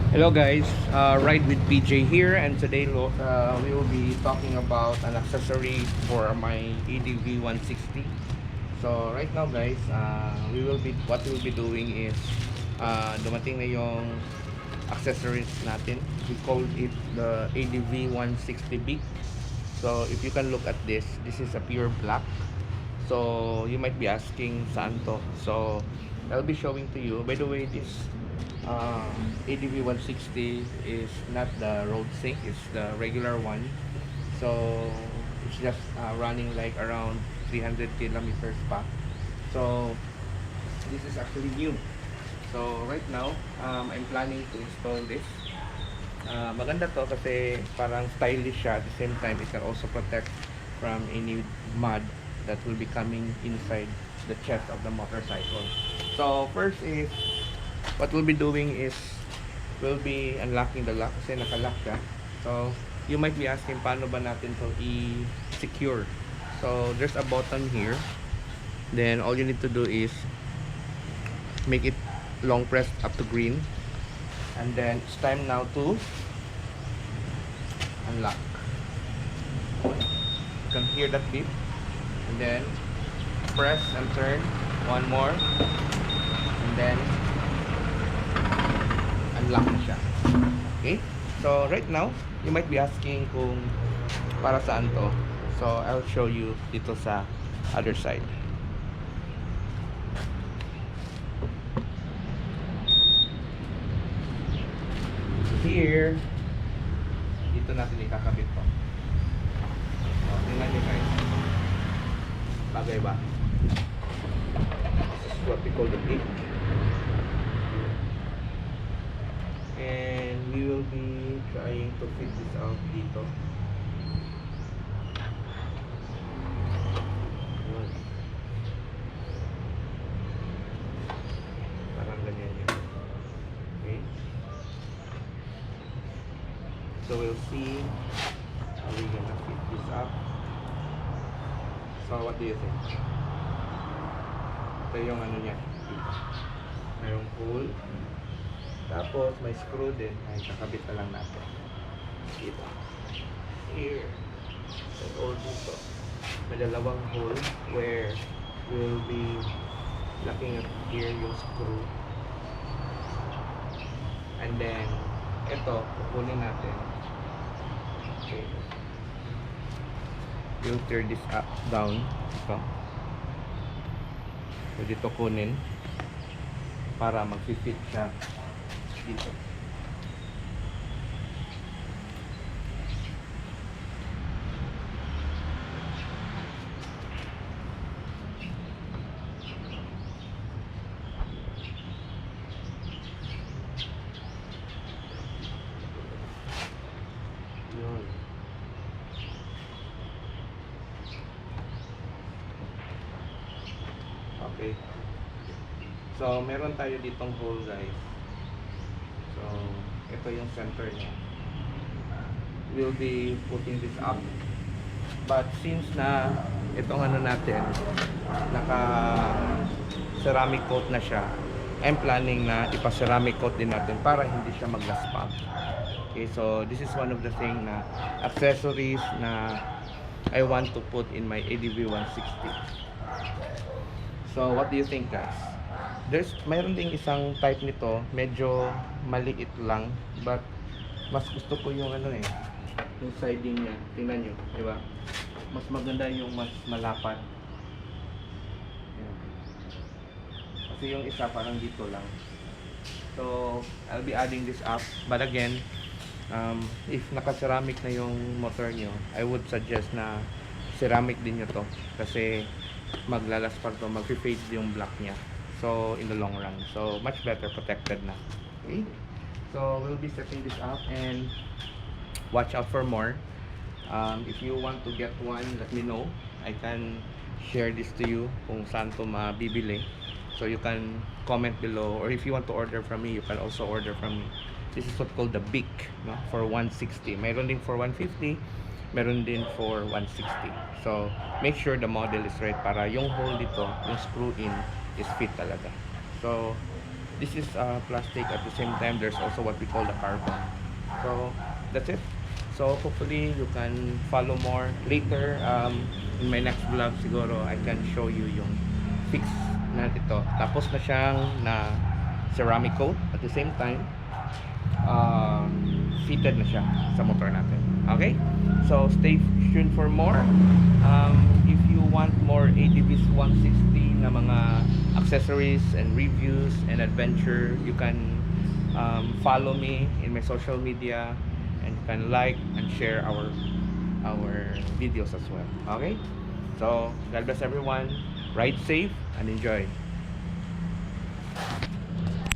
Hello guys, Ride with PJ here, and today we will be talking about an accessory for my ADV 160. So right now guys, what we'll be doing is dumating na yung accessories natin. We call it the ADV 160 Big. So if you can look at this is a pure black. So you might be asking saan to. So I'll be showing to you. By the way, this ADV 160 is not the road sync, it's the regular one. So it's just running like around 300 kilometers pa. So this is actually new. So right now, I'm planning to install this. Maganda to kasi parang stylish siya. At the same time, it can also protect from any mud that will be coming inside the chest of the motorcycle. So first is, what we'll be doing is, we'll be unlocking the lock kasi naka-lock siya. So you might be asking paano ba natin to i-secure. So there's a button here. Then all you need to do is make it long press up to green. And then it's time now to unlock. You can hear that beep. And then press and turn one more. And then unlock na siya. Okay? So right now, you might be asking kung para saan to. So I'll show you dito sa other side. Here, dito natin ikakabit to. So, tingnan nyo guys. Bagay ba? This is what we call the peak. And we will be trying to fit this out dito. Yun. Parang ganyan yun. Okay. So we'll see how we're gonna fit this up. So what do you think? Ito yung ano niya. Mayroong hole. Tapos may screw din. Ay, kakabit na lang natin. Dito. Here. And all dito. May dalawang hole where we'll be locking at here yung screw. And then, ito, kukunin natin. Okay. We'll tear this up, down. Ito. So, dito kunin para mag-fit siya dito. Yun. Okay. So, meron tayo ditong hole guys. So, ito yung center niya. We'll be putting this up. But since na itong ano natin, naka ceramic coat na siya, I'm planning na ipa-ceramic coat din natin para hindi siya mag-gaspag. Okay, so this is one of the thing na accessories na I want to put in my ADV 160. So what do you think guys? Mayroon ding isang type nito, medyo maliit lang, but mas gusto ko yung ano yung siding niya. Tingnan nyo, di ba? Mas maganda yung mas malapad. Ayan. Kasi yung isa parang dito lang. So I'll be adding this up, but again, if naka-ceramic na yung motor nyo, I would suggest na ceramic din nyo to kasi maglalaspag to, mag-fade yung black niya. So in the long run, so much better protected na. Okay, so we'll be setting this up and watch out for more. If you want to get one, let me know. I can share this to you kung saan to mabibili. So you can comment below, or if you want to order from me, you can also order from me. This is what called the Bic, no? For 160. Mayroon din for 150, meron din for 160. So make sure the model is right para yung hole dito, yung screw in is fit talaga. So this is plastic. At the same time, there's also what we call the carbon. So that's it. So hopefully you can follow more later. In my next vlog siguro I can show you yung fix na ito. Tapos na siyang na ceramic coat. At the same time, fitted na siya sa motor natin. Okay? So stay tuned for more. If you want more ADVs 160 na mga accessories and reviews and adventure, you can follow me in my social media, and you can like and share our videos as well. Okay? So God bless everyone. Ride safe and enjoy.